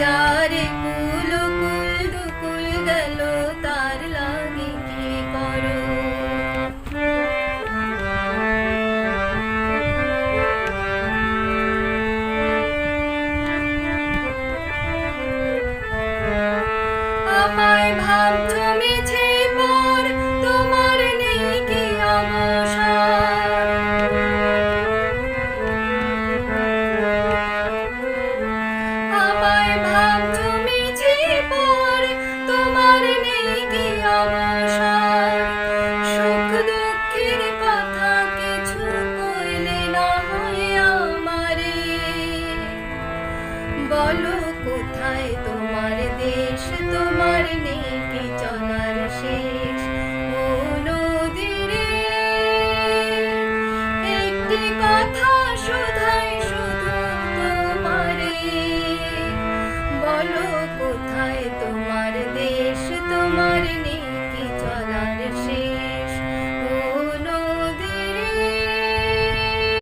যারে কুল কুল দুকুল গেল তার লাগে কি করো। আমায় ভাবছো মিছে পর তোমার নেই কি অবসর। আমায় ভাবছো মিছে পর তোমার নেই কি অবসর। সুখ দুঃখের কথা কিছু কইলে না হয় আমারে। বলো কোথায় তোমার দেশ, তোমার নেই কি চলার শেষ। ও নদীরে একটি কথা শুধাই শুধু তোমারে। বলো কোথায় তোমার দেশ।